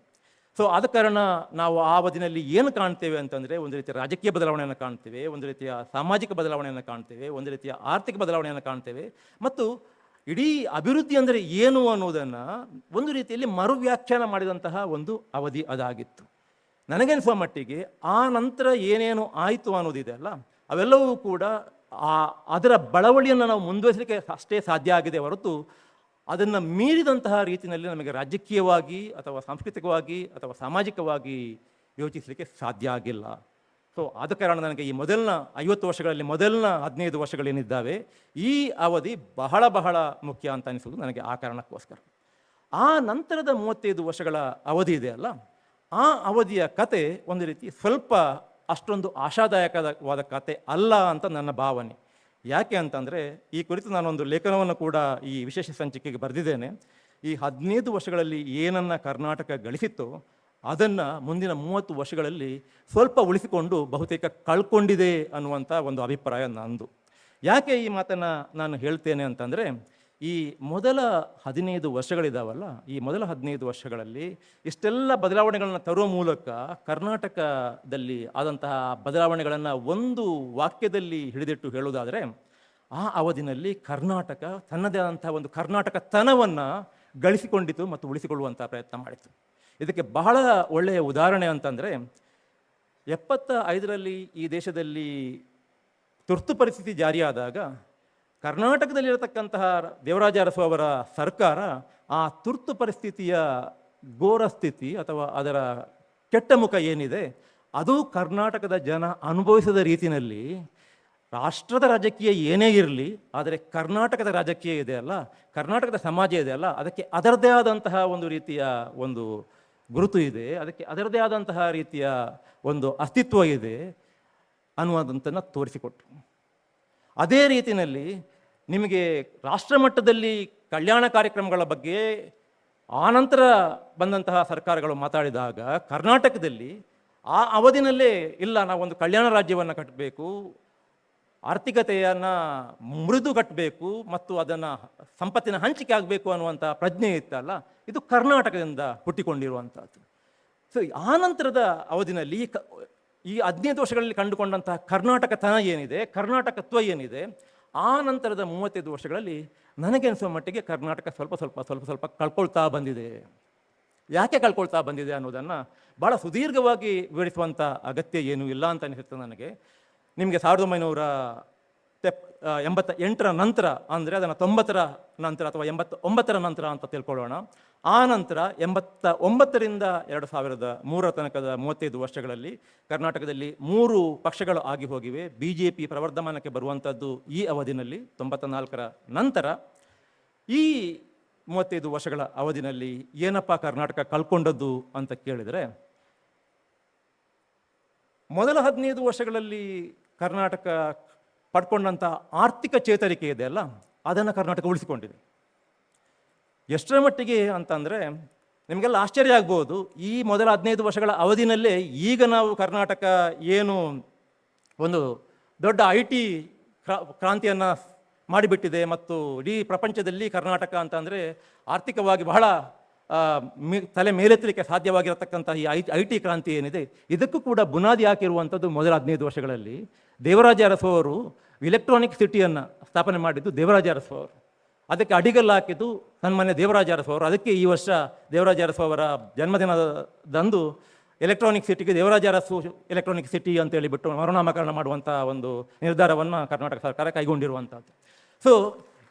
A: ಸೊ ಆದ ಕಾರಣ ನಾವು ಆ ಅವಧಿನಲ್ಲಿ ಏನು ಕಾಣ್ತೇವೆ ಅಂತಂದರೆ, ಒಂದು ರೀತಿಯ ರಾಜಕೀಯ ಬದಲಾವಣೆಯನ್ನು ಕಾಣ್ತೇವೆ, ಒಂದು ರೀತಿಯ ಸಾಮಾಜಿಕ ಬದಲಾವಣೆಯನ್ನು ಕಾಣ್ತೇವೆ, ಒಂದು ರೀತಿಯ ಆರ್ಥಿಕ ಬದಲಾವಣೆಯನ್ನು ಕಾಣ್ತೇವೆ, ಮತ್ತು ಇಡೀ ಅಭಿವೃದ್ಧಿ ಅಂದರೆ ಏನು ಅನ್ನೋದನ್ನು ಒಂದು ರೀತಿಯಲ್ಲಿ ಮರುವ್ಯಾಖ್ಯಾನ ಮಾಡಿದಂತಹ ಒಂದು ಅವಧಿ ಅದಾಗಿತ್ತು. ನನಗನ್ನಿಸುವ ಮಟ್ಟಿಗೆ ಆ ನಂತರ ಏನೇನು ಆಯಿತು ಅನ್ನೋದಿದೆ ಅಲ್ಲ, ಅವೆಲ್ಲವೂ ಕೂಡ ಅದರ ಬಳವಳಿಯನ್ನು ನಾವು ಮುಂದುವರಿಸಲಿಕ್ಕೆ ಅಷ್ಟೇ ಸಾಧ್ಯ ಆಗಿದೆ ಹೊರತು ಅದನ್ನು ಮೀರಿದಂತಹ ರೀತಿಯಲ್ಲಿ ನಮಗೆ ರಾಜಕೀಯವಾಗಿ ಅಥವಾ ಸಾಂಸ್ಕೃತಿಕವಾಗಿ ಅಥವಾ ಸಾಮಾಜಿಕವಾಗಿ ಯೋಚಿಸಲಿಕ್ಕೆ ಸಾಧ್ಯ ಆಗಿಲ್ಲ. ಸೊ ಆದ ಕಾರಣ ನನಗೆ ಈ ಮೊದಲನ 50 ವರ್ಷಗಳಲ್ಲಿ ಮೊದಲನ 15 ವರ್ಷಗಳೇನಿದ್ದಾವೆ ಈ ಅವಧಿ ಬಹಳ ಮುಖ್ಯ ಅಂತ ಅನಿಸೋದು ನನಗೆ ಆ ಕಾರಣಕ್ಕೋಸ್ಕರ. ಆ ನಂತರದ 35 ವರ್ಷಗಳ ಅವಧಿ ಇದೆ ಅಲ್ಲ, ಆ ಅವಧಿಯ ಕತೆ ಒಂದು ರೀತಿ ಸ್ವಲ್ಪ ಅಷ್ಟೊಂದು ಆಶಾದಾಯಕವಾದ ಕತೆ ಅಲ್ಲ ಅಂತ ನನ್ನ ಭಾವನೆ. ಯಾಕೆ ಅಂತಂದರೆ, ಈ ಕುರಿತು ನಾನೊಂದು ಲೇಖನವನ್ನು ಕೂಡ ಈ ವಿಶೇಷ ಸಂಚಿಕೆಗೆ ಬರೆದಿದ್ದೇನೆ. ಈ 15 ವರ್ಷಗಳಲ್ಲಿ ಏನನ್ನು ಕರ್ನಾಟಕ ಗಳಿಸಿತ್ತೋ ಅದನ್ನು ಮುಂದಿನ 30 ವರ್ಷಗಳಲ್ಲಿ ಸ್ವಲ್ಪ ಉಳಿಸಿಕೊಂಡು ಬಹುತೇಕ ಕಳ್ಕೊಂಡಿದೆ ಅನ್ನುವಂಥ ಒಂದು ಅಭಿಪ್ರಾಯ ನಂದು. ಯಾಕೆ ಈ ಮಾತನ್ನು ನಾನು ಹೇಳ್ತೇನೆ ಅಂತಂದರೆ, ಈ ಮೊದಲ 15 ವರ್ಷಗಳಿದ್ದಾವಲ್ಲ, ಈ ಮೊದಲ 15 ವರ್ಷಗಳಲ್ಲಿ ಇಷ್ಟೆಲ್ಲ ಬದಲಾವಣೆಗಳನ್ನು ತರುವ ಮೂಲಕ ಕರ್ನಾಟಕದಲ್ಲಿ ಆದಂತಹ ಬದಲಾವಣೆಗಳನ್ನು ಒಂದು ವಾಕ್ಯದಲ್ಲಿ ಹಿಡಿದಿಟ್ಟು ಹೇಳುವುದಾದರೆ, ಆ ಅವಧಿನಲ್ಲಿ ಕರ್ನಾಟಕ ತನ್ನದೇ ಆದಂತಹ ಒಂದು ಕರ್ನಾಟಕತನವನ್ನು ಗಳಿಸಿಕೊಂಡಿತು ಮತ್ತು ಉಳಿಸಿಕೊಳ್ಳುವಂಥ ಪ್ರಯತ್ನ ಮಾಡಿತು. ಇದಕ್ಕೆ ಬಹಳ ಒಳ್ಳೆಯ ಉದಾಹರಣೆ ಅಂತಂದರೆ, 75ರಲ್ಲಿ ಈ ದೇಶದಲ್ಲಿ ತುರ್ತು ಪರಿಸ್ಥಿತಿ ಜಾರಿಯಾದಾಗ ಕರ್ನಾಟಕದಲ್ಲಿರತಕ್ಕಂತಹ ದೇವರಾಜ ಅರಸು ಅವರ ಸರ್ಕಾರ ಆ ತುರ್ತು ಪರಿಸ್ಥಿತಿಯ ಘೋರ ಸ್ಥಿತಿ ಅಥವಾ ಅದರ ಕೆಟ್ಟ ಮುಖ ಏನಿದೆ ಅದು ಕರ್ನಾಟಕದ ಜನ ಅನುಭವಿಸಿದ ರೀತಿಯಲ್ಲಿ ರಾಷ್ಟ್ರದ ರಾಜಕೀಯ ಏನೇ ಇರಲಿ, ಆದರೆ ಕರ್ನಾಟಕದ ರಾಜಕೀಯ ಇದೆಯಲ್ಲ, ಕರ್ನಾಟಕದ ಸಮಾಜ ಇದೆಯಲ್ಲ, ಅದಕ್ಕೆ ಅದರದೇ ಆದಂತಹ ಒಂದು ರೀತಿಯ ಒಂದು ಗುರುತು ಇದೆ, ಅದಕ್ಕೆ ಅದರದೇ ಆದಂತಹ ರೀತಿಯ ಒಂದು ಅಸ್ತಿತ್ವ ಇದೆ ಅನ್ನುವುದಂತನ್ನು ತೋರಿಸಿಕೊಟ್ರು. ಅದೇ ರೀತಿಯಲ್ಲಿ ನಿಮಗೆ ರಾಷ್ಟ್ರಮಟ್ಟದಲ್ಲಿ ಕಲ್ಯಾಣ ಕಾರ್ಯಕ್ರಮಗಳ ಬಗ್ಗೆ ಆನಂತರ ಬಂದಂತಹ ಸರ್ಕಾರಗಳು ಮಾತಾಡಿದಾಗ ಕರ್ನಾಟಕದಲ್ಲಿ ಆ ಅವಧಿನಲ್ಲೇ ಇಲ್ಲ, ನಾವೊಂದು ಕಲ್ಯಾಣ ರಾಜ್ಯವನ್ನು ಕಟ್ಟಬೇಕು, ಆರ್ಥಿಕತೆಯನ್ನು ಮೃದು ಕಟ್ಟಬೇಕು ಮತ್ತು ಅದನ್ನು ಸಂಪತ್ತಿನ ಹಂಚಿಕೆ ಆಗಬೇಕು ಅನ್ನುವಂಥ ಪ್ರಜ್ಞೆ ಇತ್ತಲ್ಲ, ಇದು ಕರ್ನಾಟಕದಿಂದ ಹುಟ್ಟಿಕೊಂಡಿರುವಂಥದ್ದು. ಸೊ ಆನಂತರದ ಅವಧಿನಲ್ಲಿ ಈ 15 ವರ್ಷಗಳಲ್ಲಿ ಕಂಡುಕೊಂಡಂತಹ ಕರ್ನಾಟಕತನ ಏನಿದೆ, ಕರ್ನಾಟಕತ್ವ ಏನಿದೆ, ಆ ನಂತರದ 35 ವರ್ಷಗಳಲ್ಲಿ ನನಗೆನಿಸುವ ಮಟ್ಟಿಗೆ ಕರ್ನಾಟಕ ಸ್ವಲ್ಪ ಕಳ್ಕೊಳ್ತಾ ಬಂದಿದೆ. ಯಾಕೆ ಕಳ್ಕೊಳ್ತಾ ಬಂದಿದೆ ಅನ್ನೋದನ್ನು ಭಾಳ ಸುದೀರ್ಘವಾಗಿ ವಿವರಿಸುವಂಥ ಅಗತ್ಯ ಏನೂ ಇಲ್ಲ ಅಂತ ಅನಿಸುತ್ತೆ ನನಗೆ. ನಿಮಗೆ 1988ರ ನಂತರ ಅಂದರೆ ಅದನ್ನು 90ರ ನಂತರ ಅಥವಾ 89ರ ನಂತರ ಅಂತ ತಿಳ್ಕೊಳ್ಳೋಣ. ಆ ನಂತರ 89ರಿಂದ 2003 ತನಕದ 35 ವರ್ಷಗಳಲ್ಲಿ ಕರ್ನಾಟಕದಲ್ಲಿ 3 ಪಕ್ಷಗಳು ಆಗಿ ಹೋಗಿವೆ. BJP ಪ್ರವರ್ಧಮಾನಕ್ಕೆ ಬರುವಂಥದ್ದು ಈ ಅವಧಿನಲ್ಲಿ 94ರ ನಂತರ. ಈ 35 ವರ್ಷಗಳ ಅವಧಿನಲ್ಲಿ ಏನಪ್ಪ ಕರ್ನಾಟಕ ಕಳ್ಕೊಂಡದ್ದು ಅಂತ ಕೇಳಿದರೆ, ಮೊದಲ 15 ವರ್ಷಗಳಲ್ಲಿ ಕರ್ನಾಟಕ ಪಡ್ಕೊಂಡಂಥ ಆರ್ಥಿಕ ಚೇತರಿಕೆ ಇದೆಯಲ್ಲ, ಅದನ್ನು ಕರ್ನಾಟಕ ಉಳಿಸಿಕೊಂಡಿದೆ. ಎಷ್ಟರ ಮಟ್ಟಿಗೆ ಅಂತಂದರೆ ನಿಮಗೆಲ್ಲ ಆಶ್ಚರ್ಯ ಆಗ್ಬೋದು. ಈ ಮೊದಲ 15 ವರ್ಷಗಳ ಅವಧಿನಲ್ಲೇ ಈಗ ನಾವು ಕರ್ನಾಟಕ ಏನು ಒಂದು ದೊಡ್ಡ IT ಕ್ರಾಂತಿಯನ್ನು ಮಾಡಿಬಿಟ್ಟಿದೆ ಮತ್ತು ಇಡೀ ಪ್ರಪಂಚದಲ್ಲಿ ಕರ್ನಾಟಕ ಅಂತಂದರೆ ಆರ್ಥಿಕವಾಗಿ ಬಹಳ ತಲೆ ಮೇಲೆತ್ತಲಿಕ್ಕೆ ಸಾಧ್ಯವಾಗಿರತಕ್ಕಂಥ ಈ IT ಕ್ರಾಂತಿ ಏನಿದೆ, ಇದಕ್ಕೂ ಕೂಡ ಬುನಾದಿ ಹಾಕಿರುವಂಥದ್ದು ಮೊದಲ 15 ವರ್ಷಗಳಲ್ಲಿ ದೇವರಾಜ ಅರಸು ಅವರು ಇಲೆಕ್ಟ್ರಾನಿಕ್ ಸಿಟಿಯನ್ನು ಸ್ಥಾಪನೆ ಮಾಡಿದ್ದು ದೇವರಾಜ ಅರಸು ಅವರು. ಅದಕ್ಕೆ ಅಡಿಗಲ್ಲು ಹಾಕಿದ್ದು ಸನ್ಮಾನ್ಯ ದೇವರಾಜ ಅರಸು ಅವರು. ಅದಕ್ಕೆ ಈ ವರ್ಷ ದೇವರಾಜ ಅರಸು ಅವರ ಜನ್ಮದಿನದಂದು ಎಲೆಕ್ಟ್ರಾನಿಕ್ ಸಿಟಿಗೆ ದೇವರಾಜ ಅರಸು ಎಲೆಕ್ಟ್ರಾನಿಕ್ ಸಿಟಿ ಅಂತೇಳಿ ಬಿಟ್ಟು ಮರುನಾಮಕರಣ ಮಾಡುವಂಥ ಒಂದು ನಿರ್ಧಾರವನ್ನು ಕರ್ನಾಟಕ ಸರ್ಕಾರ ಕೈಗೊಂಡಿರುವಂಥದ್ದು. ಸೊ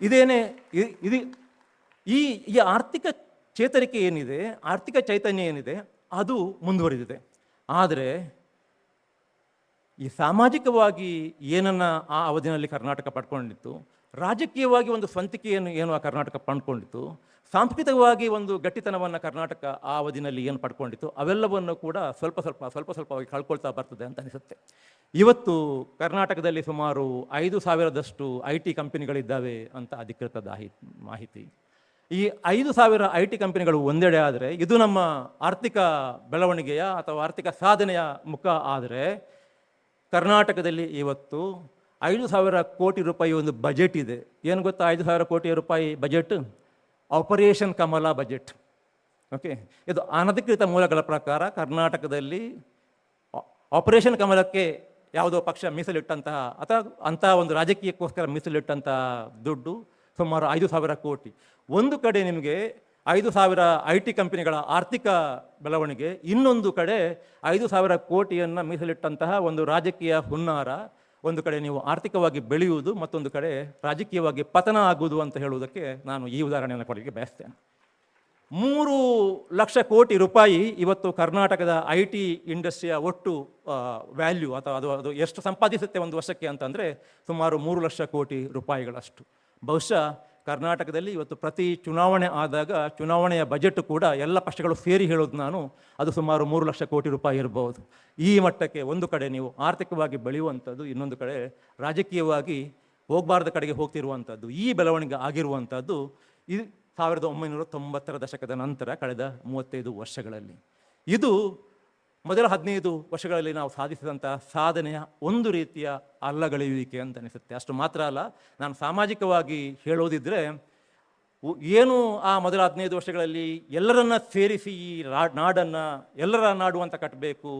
A: ಇದೇನೇ ಇದು ಈ ಆರ್ಥಿಕ ಚೇತರಿಕೆ ಏನಿದೆ, ಆರ್ಥಿಕ ಚೈತನ್ಯ ಏನಿದೆ, ಅದು ಮುಂದುವರಿದಿದೆ. ಆದರೆ ಈ ಸಾಮಾಜಿಕವಾಗಿ ಏನನ್ನು ಆ ಅವಧಿನಲ್ಲಿ ಕರ್ನಾಟಕ ಪಡ್ಕೊಂಡಿತ್ತು, ರಾಜಕೀಯವಾಗಿ ಒಂದು ಸ್ವಂತಿಕೆಯನ್ನು ಏನು ಆ ಕರ್ನಾಟಕ ಪಡ್ಕೊಂಡಿತ್ತು, ಸಾಂಸ್ಕೃತಿಕವಾಗಿ ಒಂದು ಗಟ್ಟಿತನವನ್ನು ಕರ್ನಾಟಕ ಆ ಅವಧಿನಲ್ಲಿ ಏನು ಪಡ್ಕೊಂಡಿತ್ತು, ಅವೆಲ್ಲವನ್ನು ಕೂಡ ಸ್ವಲ್ಪವಾಗಿ ಕಳ್ಕೊಳ್ತಾ ಬರ್ತದೆ ಅಂತ ಅನಿಸುತ್ತೆ. ಇವತ್ತು ಕರ್ನಾಟಕದಲ್ಲಿ ಸುಮಾರು 5,000ದಷ್ಟು IT ಕಂಪನಿಗಳಿದ್ದಾವೆ ಅಂತ ಅಧಿಕೃತ ಮಾಹಿತಿ. ಈ 5,000 IT ಕಂಪನಿಗಳು ಒಂದೆಡೆ ಆದರೆ ಇದು ನಮ್ಮ ಆರ್ಥಿಕ ಬೆಳವಣಿಗೆಯ ಅಥವಾ ಆರ್ಥಿಕ ಸಾಧನೆಯ ಮುಖ. ಆದರೆ ಕರ್ನಾಟಕದಲ್ಲಿ ಇವತ್ತು 5,000 ಕೋಟಿ ರೂಪಾಯಿ ಒಂದು ಬಜೆಟ್ ಇದೆ. ಏನು ಗೊತ್ತಾ 5,000 ಕೋಟಿ ರೂಪಾಯಿ ಬಜೆಟ್? ಆಪರೇಷನ್ ಕಮಲ ಬಜೆಟ್. ಓಕೆ, ಇದು ಅನಧಿಕೃತ ಮೂಲಗಳ ಪ್ರಕಾರ ಕರ್ನಾಟಕದಲ್ಲಿ ಆಪರೇಷನ್ ಕಮಲಕ್ಕೆ ಯಾವುದೋ ಪಕ್ಷ ಮೀಸಲಿಟ್ಟಂತಹ ಅಥವಾ ಅಂತಹ ಒಂದು ರಾಜಕೀಯಕ್ಕೋಸ್ಕರ ಮೀಸಲಿಟ್ಟಂತಹ ದುಡ್ಡು ಸುಮಾರು 5,000 ಕೋಟಿ. ಒಂದು ಕಡೆ ನಿಮಗೆ 5,000 IT ಕಂಪನಿಗಳ ಆರ್ಥಿಕ ಬೆಳವಣಿಗೆ, ಇನ್ನೊಂದು ಕಡೆ 5,000 ಕೋಟಿಯನ್ನು ಮೀಸಲಿಟ್ಟಂತಹ ಒಂದು ರಾಜಕೀಯ ಹುನ್ನಾರ. ಒಂದು ಕಡೆ ನೀವು ಆರ್ಥಿಕವಾಗಿ ಬೆಳೆಯುವುದು, ಮತ್ತೊಂದು ಕಡೆ ರಾಜಕೀಯವಾಗಿ ಪತನ ಆಗುವುದು ಅಂತ ಹೇಳುವುದಕ್ಕೆ ನಾನು ಈ ಉದಾಹರಣೆಯನ್ನು ಕೊಡಲಿಕ್ಕೆ ಬಯಸ್ತೇನೆ. 3 ಲಕ್ಷ ಕೋಟಿ ರೂಪಾಯಿ ಇವತ್ತು ಕರ್ನಾಟಕದ IT ಇಂಡಸ್ಟ್ರಿಯ ಒಟ್ಟು ವ್ಯಾಲ್ಯೂ ಅಥವಾ ಅದು ಎಷ್ಟು ಸಂಪಾದಿಸುತ್ತೆ ಒಂದು ವರ್ಷಕ್ಕೆ ಅಂತಂದರೆ ಸುಮಾರು 3 ಲಕ್ಷ ಕೋಟಿ ರೂಪಾಯಿಗಳಷ್ಟು. ಬಹುಶಃ ಕರ್ನಾಟಕದಲ್ಲಿ ಇವತ್ತು ಪ್ರತಿ ಚುನಾವಣೆ ಆದಾಗ ಚುನಾವಣೆಯ ಬಜೆಟ್ ಕೂಡ ಎಲ್ಲ ಪಕ್ಷಗಳು ಸೇರಿ ಹೇಳೋದು ನಾನು, ಅದು ಸುಮಾರು 3 ಲಕ್ಷ ಕೋಟಿ ರೂಪಾಯಿ ಇರಬಹುದು. ಈ ಮಟ್ಟಕ್ಕೆ ಒಂದು ಕಡೆ ನೀವು ಆರ್ಥಿಕವಾಗಿ ಬೆಳೆಯುವಂಥದ್ದು, ಇನ್ನೊಂದು ಕಡೆ ರಾಜಕೀಯವಾಗಿ ಹೋಗಬಾರ್ದ ಕಡೆಗೆ ಹೋಗ್ತಿರುವಂಥದ್ದು, ಈ ಬೆಳವಣಿಗೆ ಆಗಿರುವಂಥದ್ದು ಈ 1990ರ ದಶಕದ ನಂತರ ಕಳೆದ 35 ವರ್ಷಗಳಲ್ಲಿ. ಇದು ಮೊದಲ 15 ವರ್ಷಗಳಲ್ಲಿ ನಾವು ಸಾಧಿಸಿದಂಥ ಸಾಧನೆಯ ಒಂದು ರೀತಿಯ ಅಲ್ಲಗಳೆಯುವಿಕೆ ಅಂತ ಅನಿಸುತ್ತೆ. ಅಷ್ಟು ಮಾತ್ರ ಅಲ್ಲ, ನಾನು ಸಾಮಾಜಿಕವಾಗಿ ಹೇಳೋದಿದ್ದರೆ ಏನು ಆ ಮೊದಲ 15 ವರ್ಷಗಳಲ್ಲಿ ಎಲ್ಲರನ್ನ ಸೇರಿಸಿ ಈ ನಾಡನ್ನು ಎಲ್ಲರ ನಾಡು ಅಂತ ಕಟ್ಟಬೇಕು,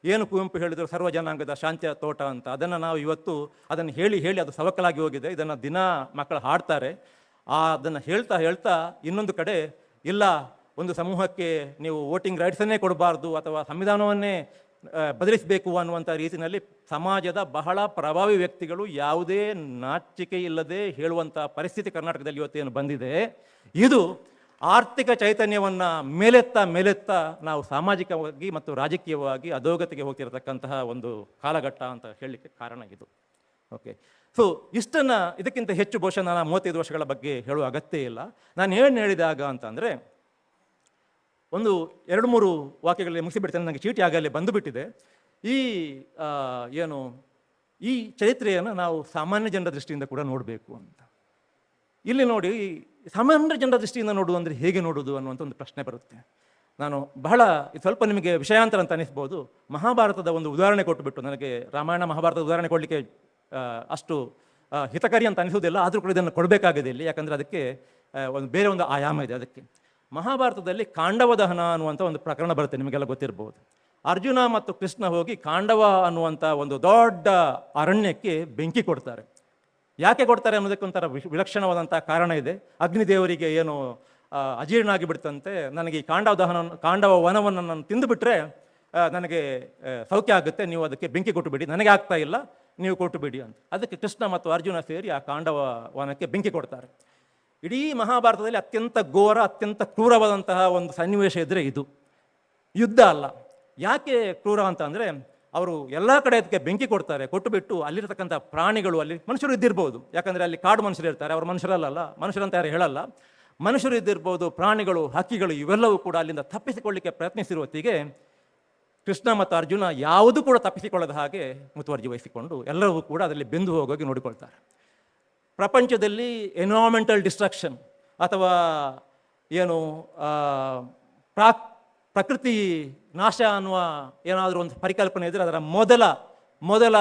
A: ಏನು ಕುವೆಂಪು ಹೇಳಿದರು ಸರ್ವ ಜನಾಂಗದ ಶಾಂತಿಯ ತೋಟ ಅಂತ, ಅದನ್ನು ನಾವು ಇವತ್ತು ಅದನ್ನು ಹೇಳಿ ಅದು ಸವಕಲಾಗಿ ಹೋಗಿದೆ. ಇದನ್ನು ದಿನ ಮಕ್ಕಳು ಹಾಡ್ತಾರೆ. ಅದನ್ನು ಹೇಳ್ತಾ ಇನ್ನೊಂದು ಕಡೆ ಇಲ್ಲ, ಒಂದು ಸಮೂಹಕ್ಕೆ ನೀವು ವೋಟಿಂಗ್ ರೈಟ್ಸನ್ನೇ ಕೊಡಬಾರ್ದು ಅಥವಾ ಸಂವಿಧಾನವನ್ನೇ ಬದಲಿಸಬೇಕು ಅನ್ನುವಂಥ ರೀತಿಯಲ್ಲಿ ಸಮಾಜದ ಬಹಳ ಪ್ರಭಾವಿ ವ್ಯಕ್ತಿಗಳು ಯಾವುದೇ ನಾಚಿಕೆ ಇಲ್ಲದೆ ಹೇಳುವಂಥ ಪರಿಸ್ಥಿತಿ ಕರ್ನಾಟಕದಲ್ಲಿ ಇವತ್ತೇನು ಬಂದಿದೆ, ಇದು ಆರ್ಥಿಕ ಚೈತನ್ಯವನ್ನು ಮೇಲೆತ್ತ ನಾವು ಸಾಮಾಜಿಕವಾಗಿ ಮತ್ತು ರಾಜಕೀಯವಾಗಿ ಅಧೋಗತಿಗೆ ಹೋಗ್ತಿರತಕ್ಕಂತಹ ಒಂದು ಕಾಲಘಟ್ಟ ಅಂತ ಹೇಳಲಿಕ್ಕೆ ಕಾರಣ ಇದು. ಓಕೆ, ಸೊ ಇಷ್ಟನ್ನು ಇದಕ್ಕಿಂತ ಹೆಚ್ಚು ಬಹುಶಃ ನಾನು 35 ವರ್ಷಗಳ ಬಗ್ಗೆ ಹೇಳುವ ಅಗತ್ಯ ಇಲ್ಲ. ನಾನು ಏನು ಹೇಳಿದಾಗ ಅಂತಂದರೆ ಒಂದು 2-3 ವಾಕ್ಯಗಳಲ್ಲಿ ಮುಗಿಸಿಬಿಡ್ತೇನೆ, ನನಗೆ ಚೀಟಿ ಆಗಲೇ ಬಂದುಬಿಟ್ಟಿದೆ. ಈ ಚರಿತ್ರೆಯನ್ನು ನಾವು ಸಾಮಾನ್ಯ ಜನರ ದೃಷ್ಟಿಯಿಂದ ಕೂಡ ನೋಡಬೇಕು ಅಂತ. ಇಲ್ಲಿ ನೋಡಿ, ಸಾಮಾನ್ಯ ಜನರ ದೃಷ್ಟಿಯಿಂದ ನೋಡುವುದು ಅಂದರೆ ಹೇಗೆ ನೋಡುವುದು ಅನ್ನುವಂಥ ಒಂದು ಪ್ರಶ್ನೆ ಬರುತ್ತೆ. ನಾನು ಸ್ವಲ್ಪ ನಿಮಗೆ ವಿಷಯಾಂತರ ಅಂತ ಅನಿಸ್ಬೋದು. ಮಹಾಭಾರತದ ಒಂದು ಉದಾಹರಣೆ ಕೊಟ್ಟುಬಿಟ್ಟು, ನನಗೆ ರಾಮಾಯಣ ಮಹಾಭಾರತದ ಉದಾಹರಣೆ ಕೊಡಲಿಕ್ಕೆ ಅಷ್ಟು ಹಿತಕಾರಿ ಅಂತ ಅನಿಸೋದಿಲ್ಲ, ಆದರೂ ಕೂಡ ಇದನ್ನು ಕೊಡಬೇಕಾಗಿದೆ ಇಲ್ಲಿ, ಯಾಕಂದರೆ ಅದಕ್ಕೆ ಬೇರೆ ಒಂದು ಆಯಾಮ ಇದೆ. ಅದಕ್ಕೆ ಮಹಾಭಾರತದಲ್ಲಿ ಕಾಂಡವ ದಹನ ಅನ್ನುವಂಥ ಒಂದು ಪ್ರಕರಣ ಬರುತ್ತೆ, ನಿಮಗೆಲ್ಲ ಗೊತ್ತಿರ್ಬೋದು. ಅರ್ಜುನ ಮತ್ತು ಕೃಷ್ಣ ಹೋಗಿ ಕಾಂಡವ ಅನ್ನುವಂಥ ಒಂದು ದೊಡ್ಡ ಅರಣ್ಯಕ್ಕೆ ಬೆಂಕಿ ಕೊಡ್ತಾರೆ. ಯಾಕೆ ಕೊಡ್ತಾರೆ ಅನ್ನೋದಕ್ಕೊಂಥರ ವಿಲಕ್ಷಣವಾದಂಥ ಕಾರಣ ಇದೆ. ಅಗ್ನಿದೇವರಿಗೆ ಏನು ಅಜೀರ್ಣ ಆಗಿಬಿಡ್ತಂತೆ, ನನಗೆ ಈ ಕಾಂಡವ ವನವನ್ನು ನಾನು ತಿಂದುಬಿಟ್ರೆ ನನಗೆ ಸೌಖ್ಯ ಆಗುತ್ತೆ, ನೀವು ಅದಕ್ಕೆ ಬೆಂಕಿ ಕೊಟ್ಟುಬಿಡಿ, ನನಗೆ ಆಗ್ತಾ ಇಲ್ಲ, ನೀವು ಕೊಟ್ಟುಬಿಡಿ ಅಂತ. ಅದಕ್ಕೆ ಕೃಷ್ಣ ಮತ್ತು ಅರ್ಜುನ ಸೇರಿ ಆ ಕಾಂಡವ ವನಕ್ಕೆ ಬೆಂಕಿ ಕೊಡ್ತಾರೆ. ಇಡೀ ಮಹಾಭಾರತದಲ್ಲಿ ಅತ್ಯಂತ ಘೋರ, ಅತ್ಯಂತ ಕ್ರೂರವಾದಂತಹ ಒಂದು ಸನ್ನಿವೇಶ ಇದ್ದರೆ ಇದು. ಯುದ್ಧ ಅಲ್ಲ. ಯಾಕೆ ಕ್ರೂರ ಅಂತ ಅಂದರೆ, ಅವರು ಎಲ್ಲ ಕಡೆ ಅದಕ್ಕೆ ಬೆಂಕಿ ಕೊಡ್ತಾರೆ, ಕೊಟ್ಟುಬಿಟ್ಟು ಅಲ್ಲಿರ್ತಕ್ಕಂಥ ಪ್ರಾಣಿಗಳು, ಅಲ್ಲಿ ಮನುಷ್ಯರು ಇದ್ದಿರ್ಬೋದು, ಯಾಕಂದರೆ ಅಲ್ಲಿ ಕಾಡು ಮನುಷ್ಯರು ಇರ್ತಾರೆ, ಅವರು ಮನುಷ್ಯರಲ್ಲ, ಮನುಷ್ಯರಂತ ಯಾರು ಹೇಳಲ್ಲ, ಮನುಷ್ಯರು ಇದ್ದಿರ್ಬೋದು, ಪ್ರಾಣಿಗಳು, ಹಕ್ಕಿಗಳು ಇವೆಲ್ಲವೂ ಕೂಡ ಅಲ್ಲಿಂದ ತಪ್ಪಿಸಿಕೊಳ್ಳಲಿಕ್ಕೆ ಪ್ರಯತ್ನಿಸಿರುವ ಹೊತ್ತಿಗೆ ಕೃಷ್ಣ ಮತ್ತು ಅರ್ಜುನ ಯಾವುದೂ ಕೂಡ ತಪ್ಪಿಸಿಕೊಳ್ಳದ ಹಾಗೆ ಮುತುವರ್ಜಿ ವಹಿಸಿಕೊಂಡು ಎಲ್ಲವೂ ಕೂಡ ಅದರಲ್ಲಿ ಬೆಂದು ಹೋಗೋಗಿ ನೋಡಿಕೊಳ್ತಾರೆ. ಪ್ರಪಂಚದಲ್ಲಿ ಎನ್ವೈರನ್ಮೆಂಟಲ್ ಡಿಸ್ಟ್ರಕ್ಷನ್ ಅಥವಾ ಪ್ರಕೃತಿ ನಾಶ ಅನ್ನುವ ಏನಾದರೂ ಒಂದು ಪರಿಕಲ್ಪನೆ ಇದ್ದರೆ ಅದರ ಮೊದಲ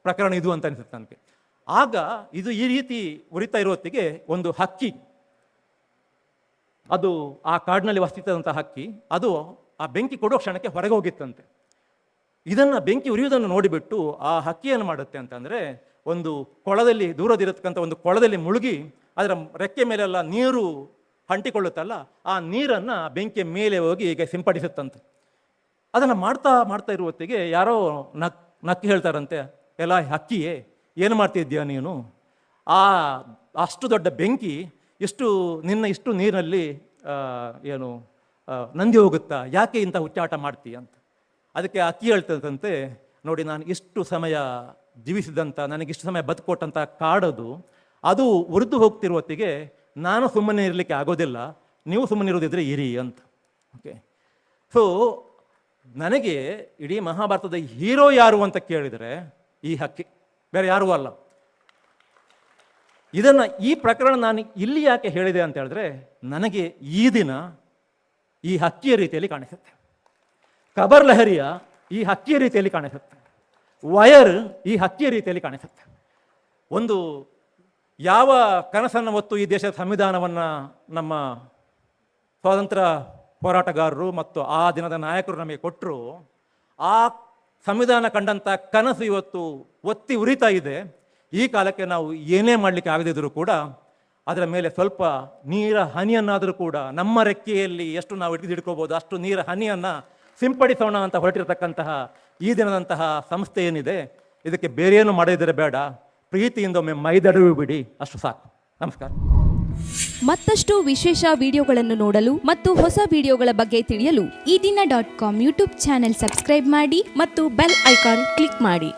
A: ಪ್ರಕರಣ ಇದು ಅಂತ ಅನಿಸುತ್ತೆ ನನಗೆ. ಆಗ ಇದು ಈ ರೀತಿ ಉರಿತಾ ಇರೋ ಹೊತ್ತಿಗೆ ಒಂದು ಹಕ್ಕಿ, ಅದು ಆ ಕಾಡಿನಲ್ಲಿ ವಸಿತಂಥ ಹಕ್ಕಿ, ಅದು ಆ ಬೆಂಕಿ ಕೊಡೋ ಕ್ಷಣಕ್ಕೆ ಹೊರಗೆ ಹೋಗಿತ್ತಂತೆ. ಇದನ್ನು ಬೆಂಕಿ ಉರಿಯುವುದನ್ನು ನೋಡಿಬಿಟ್ಟು ಆ ಹಕ್ಕಿ ಏನು ಮಾಡುತ್ತೆ ಅಂತಂದರೆ, ಒಂದು ಕೊಳದಲ್ಲಿ, ದೂರದಿರತಕ್ಕಂಥ ಒಂದು ಕೊಳದಲ್ಲಿ ಮುಳುಗಿ ಅದರ ರೆಕ್ಕೆ ಮೇಲೆಲ್ಲ ನೀರು ಅಂಟಿಕೊಳ್ಳುತ್ತಲ್ಲ, ಆ ನೀರನ್ನು ಬೆಂಕಿಯ ಮೇಲೆ ಹೋಗಿ ಈಗ ಸಿಂಪಡಿಸುತ್ತಂತೆ. ಅದನ್ನು ಮಾಡ್ತಾ ಇರುವ ಹೊತ್ತಿಗೆ ಯಾರೋ ನಕ್ಕಿ ಹೇಳ್ತಾರಂತೆ, ಎಲ್ಲ ಹಕ್ಕಿಯೇ ಏನು ಮಾಡ್ತಿದ್ದೀಯ ನೀನು, ಅಷ್ಟು ದೊಡ್ಡ ಬೆಂಕಿ ನಿನ್ನ ಇಷ್ಟು ನೀರಿನಲ್ಲಿ ನಂದಿ ಹೋಗುತ್ತಾ, ಯಾಕೆ ಇಂಥ ಹುಚ್ಚಾಟ ಮಾಡ್ತೀಯ ಅಂತ. ಅದಕ್ಕೆ ಅಕ್ಕಿ ಹೇಳ್ತದಂತೆ, ನೋಡಿ, ನಾನು ಇಷ್ಟು ಸಮಯ ಜೀವಿಸಿದಂಥ, ನನಗಿಷ್ಟು ಸಮಯ ಬದುಕೊಟ್ಟಂಥ ಕಾಡದು, ಅದು ಉರಿದು ಹೋಗ್ತಿರುವ ಹೊತ್ತಿಗೆ ನಾನು ಸುಮ್ಮನೆ ಇರಲಿಕ್ಕೆ ಆಗೋದಿಲ್ಲ, ನೀವು ಸುಮ್ಮನೆ ಇರೋದಿದ್ರೆ ಇರಿ ಅಂತ. ಓಕೆ, ಸೊ ನನಗೆ ಇಡೀ ಮಹಾಭಾರತದ ಹೀರೋ ಯಾರು ಅಂತ ಕೇಳಿದರೆ ಈ ಹಕ್ಕಿ, ಬೇರೆ ಯಾರೂ ಅಲ್ಲ. ಈ ಪ್ರಕರಣ ನಾನು ಇಲ್ಲಿ ಯಾಕೆ ಹೇಳಿದೆ ಅಂತ ಹೇಳಿದ್ರೆ, ನನಗೆ ಈ ದಿನ ಈ ಹಕ್ಕಿಯ ರೀತಿಯಲ್ಲಿ ಕಾಣಿಸುತ್ತೆ, ಕಬರ್ ಲಹರಿಯ ಈ ಹಕ್ಕಿಯ ರೀತಿಯಲ್ಲಿ ಕಾಣಿಸುತ್ತೆ, ವಯರ್ ಈ ಹಕ್ಕಿಯ ರೀತಿಯಲ್ಲಿ ಕಾಣಿಸುತ್ತೆ. ಒಂದು ಯಾವ ಕನಸನ್ನು ಹೊತ್ತು ಈ ದೇಶದ ಸಂವಿಧಾನವನ್ನು ನಮ್ಮ ಸ್ವಾತಂತ್ರ್ಯ ಹೋರಾಟಗಾರರು ಮತ್ತು ಆ ದಿನದ ನಾಯಕರು ನಮಗೆ ಕೊಟ್ಟರು, ಆ ಸಂವಿಧಾನ ಕಂಡಂಥ ಕನಸು ಇವತ್ತು ಒತ್ತಿ ಉರಿತಾ ಇದೆ. ಈ ಕಾಲಕ್ಕೆ ನಾವು ಏನೇ ಮಾಡಲಿಕ್ಕೆ ಆಗದಿದ್ದರೂ ಕೂಡ ಅದರ ಮೇಲೆ ಸ್ವಲ್ಪ ನೀರ ಹನಿಯನ್ನಾದರೂ ಕೂಡ ನಮ್ಮ ರೆಕ್ಕೆಯಲ್ಲಿ ಎಷ್ಟು ನಾವು ಹಿಡ್ಕೋಬೋದು ಅಷ್ಟು ನೀರ ಹನಿಯನ್ನು ಸಿಂಪಡಿಸೋಣ ಅಂತ ಹೊರಟಿರತಕ್ಕಂತಹ ಈ ದಿನದಂತಹ ಸಂಸ್ಥೆ ಏನಿದೆ, ಇದಕ್ಕೆ ಬೇರೇನು ಮಾಡದಿದ್ದರೆ ಬೇಡ, ಪ್ರೀತಿಯಿಂದ ಒಮ್ಮೆ ಮೈದಡವಿ ಬಿಡಿ, ಅಷ್ಟು ಸಾಕು. ನಮಸ್ಕಾರ.
B: ಮತ್ತಷ್ಟು ವಿಶೇಷ ವಿಡಿಯೋಗಳನ್ನು ನೋಡಲು ಮತ್ತು ಹೊಸ ವಿಡಿಯೋಗಳ ಬಗ್ಗೆ ತಿಳಿಯಲು
C: EDina.com ಯೂಟ್ಯೂಬ್ ಚಾನೆಲ್ ಸಬ್ಸ್ಕ್ರೈಬ್ ಮಾಡಿ ಮತ್ತು ಬೆಲ್ ಐಕಾನ್ ಕ್ಲಿಕ್ ಮಾಡಿ.